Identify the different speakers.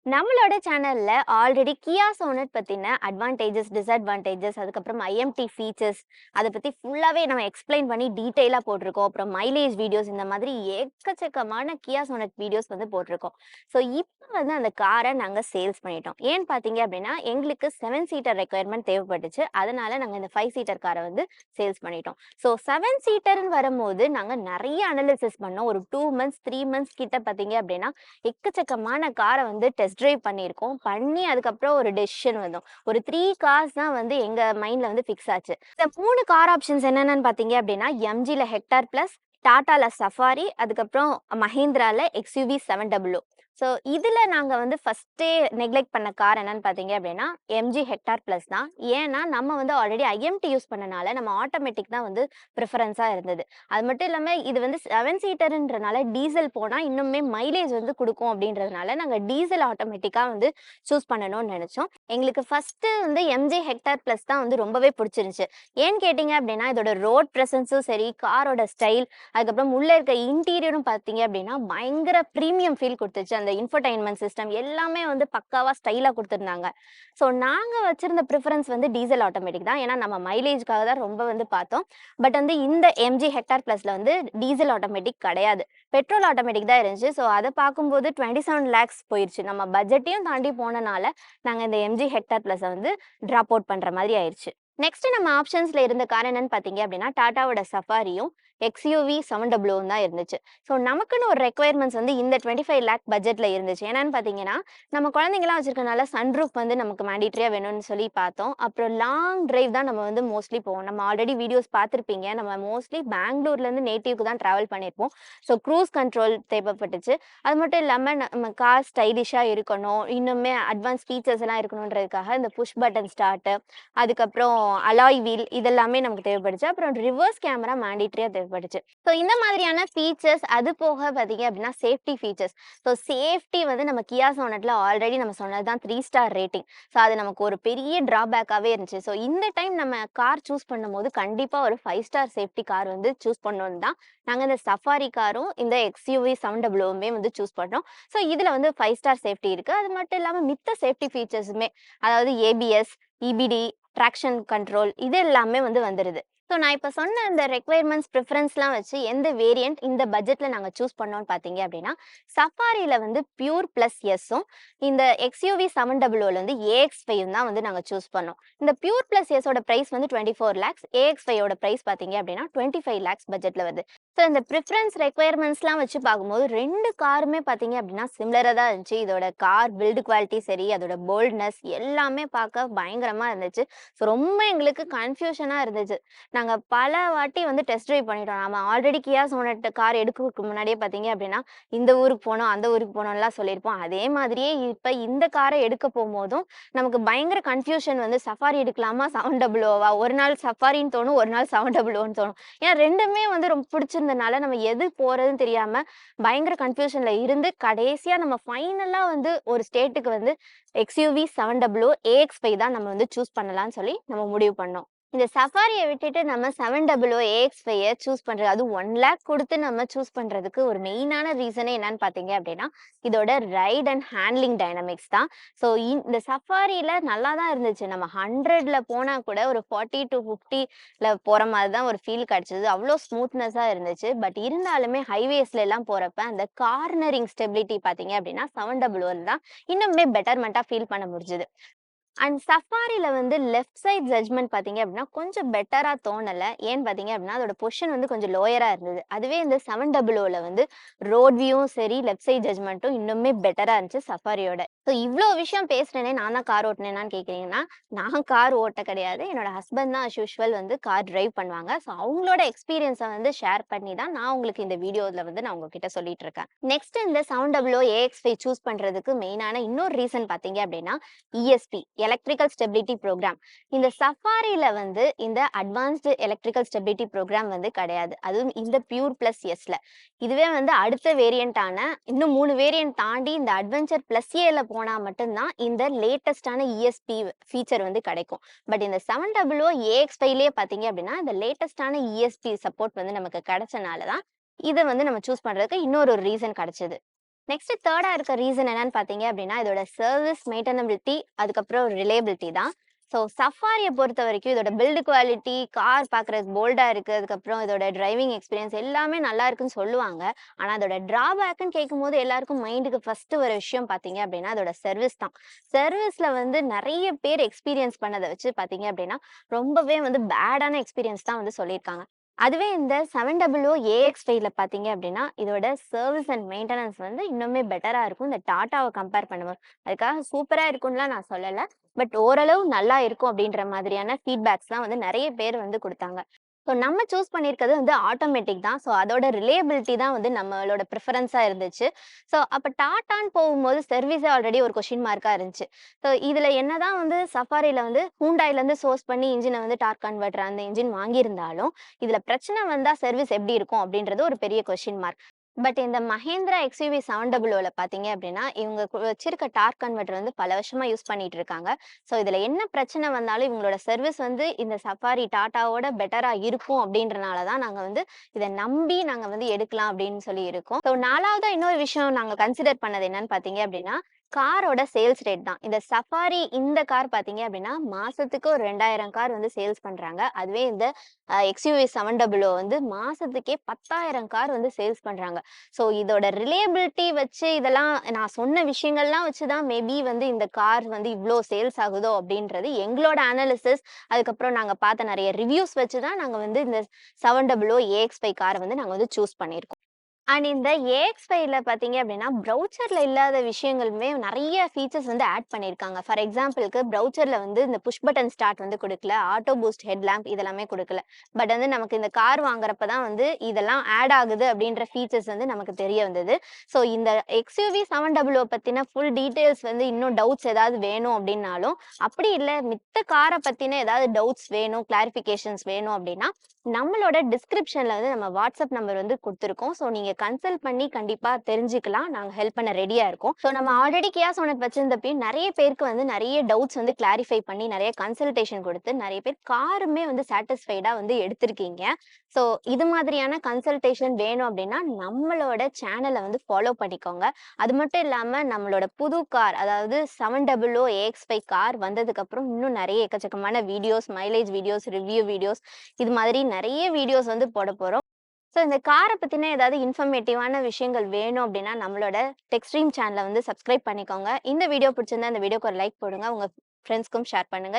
Speaker 1: நம்மளோட சேனல்ல ஆல்ரெடி கியா சோனட் பத்தின அட்வான்டேஜஸ், டிஸ்அட்வான்டேஜஸ், அதுக்கப்புறம் ஐஎம்டி ஃபீச்சர்ஸ் அத பத்தி ஃபுல்லாவே நம்ம எக்ஸ்பிளைன் பண்ணி டீட்டெயிலா போட்டிருக்கோம். அப்புறம் மைலேஜ் வீடியோஸ் இந்த மாதிரி எக்கச்சக்கமான கியா சோனட் வீடியோஸ் வந்து போட்டிருக்கோம். ஸோ இப்ப வந்து அந்த கார நாங்க சேல்ஸ் பண்ணிட்டோம். ஏன்னு பார்த்தீங்க அப்படின்னா, எங்களுக்கு 7 சீட்டர் ரெக்வயர்மென்ட் தேவைப்பட்டுச்சு. அதனால நாங்க இந்த 5 சீட்டர் கார வந்து சேல்ஸ் பண்ணிட்டோம். ஸோ 7 சீட்டர்ன்னு வரும்போது நாங்க நெறைய அனலிசிஸ் பண்ணோம். ஒரு 2 மந்த்ஸ், 3 மந்த்ஸ் கிட்ட பார்த்தீங்க அப்படின்னா, எக்கச்சக்கமான கார வந்து டெஸ்ட் டிரைவ் பண்ணியிருக்கோம். பண்ணி அதுக்கப்புறம் ஒரு டெசிஷன் வந்தோம். ஒரு 3 கார்ஸ் தான் வந்து எங்க மைண்ட்ல வந்து ஃபிக்ஸ் ஆச்சு. இந்த 3 கார் ஆப்ஷன்ஸ் என்னென்னன்னு பார்த்தீங்க அப்படின்னா, எம்ஜில ஹெக்டார் பிளஸ், டாடால சஃபாரி, அதுக்கப்புறம் மஹேந்திரால எக்ஸ்யூவி 700. ஸோ இதுல நாங்க வந்து ஃபர்ஸ்ட்டே நெக்லெக்ட் பண்ண கார் என்னன்னு பார்த்தீங்க அப்படின்னா, எம்ஜி ஹெக்டார் பிளஸ் தான். ஏன்னா நம்ம வந்து ஆல்ரெடி ஐஎம்டி யூஸ் பண்ணனால நம்ம ஆட்டோமேட்டிக் தான் வந்து ப்ரிஃபரன்ஸா இருந்தது. அது மட்டும் இல்லாம இது வந்து 7 சீட்டர்ன்றனால டீசல் போனா இன்னுமே மைலேஜ் வந்து குடுக்கும் அப்படின்றதுனால நாங்க டீசல் ஆட்டோமேட்டிக்கா வந்து சூஸ் பண்ணணும்னு நெனச்சோம். எங்களுக்கு ஃபர்ஸ்ட்டு வந்து எம்ஜி ஹெக்டார் பிளஸ் தான் வந்து ரொம்பவே புடிச்சிருந்துச்சு. ஏன்னு கேட்டீங்க அப்படின்னா, இதோட ரோட் பிரசன்ஸும் சரி, காரோட ஸ்டைல், அதுக்கப்புறம் உள்ள இருக்க இன்டீரியரும் பார்த்தீங்க அப்படின்னா, பயங்கர பிரீமியம் ஃபீல் குடுத்துச்சு. அந்த இன்ஃபோடெயின்மென்ட் சிஸ்டம் எல்லாமே வந்து பக்காவா ஸ்டைலா குடுத்திருந்தாங்க. ஸோ நாங்க வச்சிருந்த ப்ரிஃபரன்ஸ் வந்து டீசல் ஆட்டோமேட்டிக் தான். ஏன்னா நம்ம மைலேஜ்க்காக தான் ரொம்ப வந்து பார்த்தோம். பட் வந்து இந்த எம்ஜி ஹெக்டார் பிளஸ்ல வந்து டீசல் ஆட்டோமேட்டிக் கிடையாது. பெட்ரோல் ஆட்டோமேட்டிக் தான் இருந்துச்சு. ஸோ அத பார்க்கும்போது 27 லேக்ஸ் போயிருச்சு. நம்ம பட்ஜெட்டையும் தாண்டி போனனால, நாங்க இந்த எம்ஜி ஹெக்டார் பிளஸ வந்து டிராப் அவுட் பண்ற மாதிரி ஆயிருச்சு. நெக்ஸ்ட் நம்ம ஆப்ஷன்ஸ்ல இருந்த கார் என்னன்னு பார்த்தீங்க அப்படின்னா, டாடாவோட சஃபாரியும், எக்ஸ்யூவி 700வும் தான் இருந்துச்சு. ஸோ நமக்குன்னு ஒரு ரெக்வயர்மெண்ட்ஸ் வந்து இந்த 25 லேக் பட்ஜெட்ல இருந்துச்சு. என்னன்னு பார்த்தீங்கன்னா, நம்ம குழந்தைங்கலாம் வச்சிருக்கனால சன்ரூஃப் வந்து நமக்கு மேண்டேட்டரியா வேணும்னு சொல்லி பார்த்தோம். அப்புறம் லாங் டிரைவ் தான் நம்ம வந்து மோஸ்ட்லி போவோம். நம்ம ஆல்ரெடி வீடியோஸ் பார்த்திருப்பீங்க. நம்ம மோஸ்ட்லி பெங்களூர்லேருந்து நேட்டிவ்க்கு தான் டிராவல் பண்ணியிருப்போம். ஸோ க்ரூஸ் கண்ட்ரோல் தேவைப்பட்டுச்சு. அது மட்டும் இல்லாம நம்ம கார் ஸ்டைலிஷா இருக்கணும். இன்னுமே அட்வான்ஸ் ஃபீச்சர்ஸ் எல்லாம் இருக்கணுன்றதுக்காக இந்த புஷ் பட்டன் ஸ்டார்ட், அதுக்கப்புறம் அலாய் வீல் இதெல்லாமே நமக்கு தேவைப்பட்டுச்சு. அப்புறம் ரிவர்ஸ் கேமரா மேண்டேட்டரியா தேவைப்பட்டுச்சு. ஸோ இந்த மாதிரியான ஃபீச்சர்ஸ் அது போக பார்த்தீங்க அப்படின்னா, சேஃப்டி ஃபீச்சர்ஸ். ஸோ சேஃப்டி வந்து நம்ம கியா சோனட்ல ஆல்ரெடி நம்ம சொன்னது தான் 3 ஸ்டார் ரேட்டிங். ஸோ அது நமக்கு ஒரு பெரிய டிராபேக்காவே இருந்துச்சு. ஸோ இந்த டைம் நம்ம கார் சூஸ் பண்ணும்போது கண்டிப்பா ஒரு 5 ஸ்டார் சேஃப்டி கார் வந்து சூஸ் பண்ணணும்னு தான் நாங்க இந்த சஃபாரி காரும், இந்த எக்ஸ்யூவி 700வுமே வந்து சூஸ் பண்ணோம். ஸோ இதுல வந்து 5 ஸ்டார் சேஃப்டி இருக்கு. அது மட்டும் இல்லாம மித்த சேஃப்டி ஃபீச்சர்ஸுமே, அதாவது ஏபிஎஸ், இபிடி, ட்ராக்ஷன் கண்ட்ரோல் இது எல்லாமே வந்து வந்துருது. ஸோ நான் இப்ப சொன்ன அந்த ரெக்வயர்மெண்ட்ஸ், பிரெஃபரன்ஸ்லாம் வச்சு எந்த வேரியன்ட் இந்த பட்ஜெட்ல நாங்க சூஸ் பண்ணோம்னு பார்த்தீங்க அப்படின்னா, சஃபாரில வந்து பியூர் பிளஸ் எஸ்ஸும், இந்த எக்ஸ்யூவி 700ல வந்து ஏஎக்ஸ்5 தான் வந்து நாங்க சூஸ் பண்ணோம். இந்த பியூர் பிளஸ் எஸ்ஸோட பிரைஸ் வந்து 24 லேக்ஸ், ஏஎக்ஸ்5 ஓட பிரைஸ் பார்த்தீங்க அப்படின்னா 25 லேக்ஸ் பட்ஜெட்ல வருது. ஸோ இந்த ப்ரிஃபரன்ஸ் ரெக்வயர்மெண்ட்ஸ்லாம் வச்சு பார்க்கும்போது 2 காருமே பார்த்தீங்க அப்படின்னா சிமிலரா தான் இருந்துச்சு. இதோட கார் பில்ட் குவாலிட்டி சரி, அதோட போல்ட்னஸ் எல்லாமே பார்க்க பயங்கரமா இருந்துச்சு. ஸோ ரொம்ப எங்களுக்கு கன்ஃப்யூஷனா இருந்துச்சு. நாங்க பல வாட்டி வந்து டெஸ்ட் டிரைவ் பண்ணிட்டோம். நம்ம ஆல்ரெடி கியா சோனட் கார் எடுக்கறதுக்கு முன்னாடியே பார்த்தீங்க அப்படின்னா, இந்த ஊருக்கு போனோம், அந்த ஊருக்கு போனோம்லாம் சொல்லியிருப்போம். அதே மாதிரியே இப்ப இந்த கார எடுக்க போம்போதும் நமக்கு பயங்கர கன்ஃப்யூஷன் வந்து சஃபாரி எடுக்கலாமா? 700வா? ஒரு நாள் சஃபாரின்னு தோணும், ஒரு நாள் 700ன்னு தோணும். ஏன்னா 2மே வந்து ரொம்ப பிடிச்சிருந்தனால, நம்ம எது போறதுன்னு தெரியாம பயங்கர கன்ஃப்யூஷன்ல இருந்து, கடைசியா நம்ம ஃபைனலா வந்து ஒரு ஸ்டேட்டுக்கு வந்து எக்ஸ்யூவி 700 ஏஎக்ஸ்5 தான் நம்ம வந்து சூஸ் பண்ணலாம்னு சொல்லி நம்ம முடிவு பண்ணோம். இந்த சஃபாரிய விட்டுட்டு நம்ம 700 ஏஎக்ஸ்5 சூஸ் பண்றது, அதுவும் 1 லேக் குடுத்து நம்ம சூஸ் பண்றதுக்கு ஒரு மெயினான ரீசனே என்னன்னு பார்த்தீங்க அப்படின்னா, இதோட ரைட் அண்ட் ஹேண்ட்லிங் டைனமிக்ஸ் தான். ஸோ இந்த சஃபாரில நல்லா தான் இருந்துச்சு. நம்ம 100ல போனா கூட ஒரு 40-50ல போற மாதிரி தான் ஒரு ஃபீல் கிடைச்சது. அவ்ளோ ஸ்மூத்னஸா இருந்துச்சு. பட் இருந்தாலுமே ஹைவேஸ்ல எல்லாம் போறப்ப அந்த கார்னரிங் ஸ்டெபிலிட்டி பார்த்தீங்க அப்படின்னா 700 தான் இன்னுமே பெட்டர்மென்ட்டா ஃபீல் பண்ண முடிஞ்சது. அண்ட் சஃபாரில வந்து லெஃப்ட் சைட் ஜட்ஜ்மெண்ட் பார்த்தீங்க அப்படின்னா, கொஞ்சம் பெட்டரா தோணல. ஏன்னு பார்த்தீங்க அப்படின்னா, அதோட பொசிஷன் வந்து கொஞ்சம் லோயரா இருந்தது. அதுவே இந்த 700ல வந்து ரோட் வியூவும் சரி, லெஃப்ட் சைட் ஜட்ஜ்மெண்ட்டும் இன்னுமே பெட்டரா இருந்துச்சு சஃபாரியோட. ஸோ இவ்ளோ விஷயம் பேசுறேனே, நான் தான் கார் ஓட்டுனேனான்னு கேட்கிறீங்கன்னா, நான் கார் ஓட்ட கிடையாது. என்னோட ஹஸ்பண்ட் தான் அஸ் யூசுவல் வந்து கார் டிரைவ் பண்ணுவாங்க. ஸோ அவங்களோட எக்ஸ்பீரியன்ஸ வந்து ஷேர் பண்ணி தான் நான் உங்களுக்கு இந்த வீடியோல வந்து நான் உங்ககிட்ட சொல்லிட்டு இருக்கேன். நெக்ஸ்ட் இந்த 700 ஏஎக்ஸ்5 சூஸ் பண்றதுக்கு மெயினான இன்னொரு ரீசன் பார்த்தீங்க அப்படின்னா, இஎஸ்பி எலக்ட்ரிக்கல் ஸ்டெபிலிட்டி புரோகிராம். இந்த சஃபாரில வந்து இந்த அட்வான்ஸ்டு எலக்ட்ரிக்கல் ஸ்டெபிலிட்டி புரோகிராம் வந்து கிடையாது. அதுவும் இந்த பியூர் பிளஸ் எஸ்ல. இதுவே வந்து அடுத்த வேரியண்டான இன்னும் 3 வேரியன்ட் தாண்டி இந்த அட்வென்ச்சர் பிளஸ் ஏல போனா மட்டும் தான் இந்த லேட்டஸ்டான இஎஸ்பி ஃபீச்சர் வந்து கிடைக்கும். பட் இந்த 700 ஏஎக்ஸ்5லயே பார்த்தீங்க அப்படின்னா, இந்த லேட்டஸ்டான இஎஸ்பி சப்போர்ட் வந்து நமக்கு கிடைச்சனால தான் இத வந்து நம்ம சூஸ் பண்றதுக்கு இன்னொரு ரீசன் கிடைச்சது. நெக்ஸ்ட் தேர்டா இருக்க ரீசன் என்னன்னு பார்த்தீங்க அப்படின்னா, இதோட சர்விஸ் மெயின்டெனபிலிட்டி, அதுக்கப்புறம் ரிலையபிலிட்டி தான். ஸோ சஃபாரிய பொறுத்தவரைக்கும் இதோட பில்ட் குவாலிட்டி, கார் பார்க்குறதுக்கு போல்டா இருக்கு. அதுக்கப்புறம் இதோட டிரைவிங் எக்ஸ்பீரியன்ஸ் எல்லாமே நல்லா இருக்குன்னு சொல்லுவாங்க. ஆனா அதோட டிராபேக்குன்னு கேட்கும்போது எல்லாருக்கும் மைண்டுக்கு ஃபர்ஸ்ட் வர விஷயம் பார்த்தீங்க அப்படின்னா, அதோட சர்விஸ் தான். சர்விஸ்ல வந்து நெறைய பேர் எக்ஸ்பீரியன்ஸ் பண்ணத வச்சு பார்த்தீங்க அப்படின்னா, ரொம்பவே வந்து பேடான எக்ஸ்பீரியன்ஸ் தான் வந்து சொல்லியிருக்காங்க. அதுவே இந்த 700 AX5ல பார்த்தீங்க அப்படின்னா, இதோட சர்விஸ் அண்ட் மெயின்டனன்ஸ் வந்து இன்னுமே பெட்டரா இருக்கும். இந்த டாட்டாவ கம்பேர் பண்ணும்போது. அதுக்காக சூப்பரா இருக்குன்னுலாம் நான் சொல்லல. பட் ஓரளவு நல்லா இருக்கும் அப்படின்ற மாதிரியான ஃபீட்பேக்ஸ்லாம் வந்து நெறைய பேர் வந்து குடுத்தாங்க. ஸோ நம்ம சூஸ் பண்ணியிருக்கிறது வந்து ஆட்டோமேட்டிக் தான். ஸோ அதோட ரிலையபிலிட்டி தான் வந்து நம்மளோட ப்ரிஃபரன்ஸா இருந்துச்சு. ஸோ அப்ப டாட்டான்னு போகும்போது சர்வீஸே ஆல்ரெடி ஒரு கொஸ்டின் மார்க்கா இருந்துச்சு. ஸோ இதுல என்னதான் வந்து சஃபாரில வந்து ஹூண்டாய்லேருந்து சோர்ஸ் பண்ணி இன்ஜின வந்து டார்க் கன்வெர்ட்டர் அந்த இன்ஜின் வாங்கியிருந்தாலும், இதுல பிரச்சனை வந்தா சர்வீஸ் எப்படி இருக்கும் அப்படின்றது ஒரு பெரிய கொஸ்டின் மார்க். பட் இந்த மஹேந்திரா எக்ஸ்யூவி 700ல பார்த்தீங்க அப்படின்னா, இவங்க வச்சிருக்க டார்க் கன்வெர்ட்டர் வந்து பல வருஷமா யூஸ் பண்ணிட்டு இருக்காங்க. ஸோ இதுல என்ன பிரச்சனை வந்தாலும் இவங்களோட சர்வீஸ் வந்து இந்த சஃபாரி டாட்டாவோட பெட்டரா இருக்கும் அப்படின்றனால தான் நாங்க வந்து இத நம்பி நாங்க வந்து எடுக்கலாம் அப்படின்னு சொல்லி இருக்கோம். ஸோ 4வதா இன்னொரு விஷயம் நாங்க கன்சிடர் பண்ணது என்னன்னு பார்த்தீங்க அப்படின்னா, காரோட சேல்ஸ் ரேட் தான். இந்த சஃபாரி இந்த கார் பார்த்தீங்க அப்படின்னா, மாசத்துக்கு ஒரு 2000 கார் வந்து சேல்ஸ் பண்றாங்க. அதுவே இந்த எக்ஸ்யூவி 700 வந்து மாசத்துக்கே 10,000 கார் வந்து சேல்ஸ் பண்றாங்க. ஸோ இதோட ரிலையபிலிட்டி வச்சு இதெல்லாம் நான் சொன்ன விஷயங்கள்லாம் வச்சு தான் மேபி வந்து இந்த கார் வந்து இவ்ளோ சேல்ஸ் ஆகுதோ அப்படின்றது எங்களோட அனாலிசிஸ், அதுக்கப்புறம் நாங்க பார்த்த நெறைய ரிவ்யூஸ் வச்சு தான் நாங்க வந்து இந்த 700 AX5 கார வந்து நாங்க வந்து சூஸ் பண்ணியிருக்கோம். அண்ட் இந்த AX5ல பார்த்தீங்க அப்படின்னா, ப்ரௌச்சர்ல இல்லாத விஷயங்களுமே நெறைய ஃபீச்சர்ஸ் வந்து ஆட் பண்ணியிருக்காங்க. ஃபார் எக்ஸாம்பிள்க்கு ப்ரௌச்சர்ல வந்து இந்த புஷ் பட்டன் ஸ்டார்ட் வந்து குடுக்கல. ஆட்டோ பூஸ்ட் ஹெட் லேம்ப் இதெல்லாமே குடுக்கல. பட் வந்து நமக்கு இந்த கார் வாங்குறப்ப தான் வந்து இதெல்லாம் ஆட் ஆகுது அப்படின்ற ஃபீச்சர்ஸ் வந்து நமக்கு தெரிய வந்தது. ஸோ இந்த எக்ஸ்யூவி 700 பத்தின ஃபுல் டீட்டெயில்ஸ் வந்து இன்னும் டவுட்ஸ் ஏதாவது வேணும் அப்படின்னாலும், அப்படி இல்ல மித்த கார பத்தின ஏதாவது டவுட்ஸ் வேணும், கிளாரிஃபிகேஷன்ஸ் வேணும் அப்படின்னா, நம்மளோட டிஸ்கிரிப்ஷன்ல வந்து நம்ம வாட்ஸ்அப் நம்பர் வந்து குடுத்துருக்கோம். ஸோ நீங்க கன்சல்ட் பண்ணி கண்டிப்பா தெரிஞ்சுக்கலாம். நாங்க ஹெல்ப் பண்ண ரெடியா இருக்கோம். ஸோ நம்ம ஆல்ரெடி கியா சோனட் வச்சிருந்தப்பயும் நெறைய பேருக்கு வந்து நெறைய டவுட்ஸ் வந்து கிளாரிஃபை பண்ணி நெறைய கன்சல்டேஷன் குடுத்து நெறைய பேர் காருமே வந்து சாட்டிஸ்ஃபைடா வந்து எடுத்திருக்கீங்க. ஸோ இது மாதிரியான கன்சல்டேஷன் வேணும் அப்டின்னா, நம்மளோட சேனல வந்து ஃபாலோ பண்ணிக்கோங்க. அது மட்டும் இல்லாம நம்மளோட புது கார் அதாவது 700 AX5 கார் வந்ததுக்கப்புறம் இன்னும் நெறைய எக்கச்சக்கமான videos, mileage videos, review videos இது மாதிரி நெறைய வீடியோஸ் வந்து போடப் போறோம். ஸோ இந்த கார பத்தின ஏதாவது இன்ஃபர்மேட்டிவான விஷயங்கள் வேணும் அப்டின்னா, நம்மளோட டெக்ஸ்ட்ரீம் சேனல வந்து சப்ஸ்கிரைப் பண்ணிக்கோங்க. இந்த வீடியோ பிடிச்சிருந்தா இந்த வீடியோக்கு ஒரு லைக் போடுங்க. உங்க ஃப்ரெண்ட்ஸ்க்கும் ஷேர் பண்ணுங்க.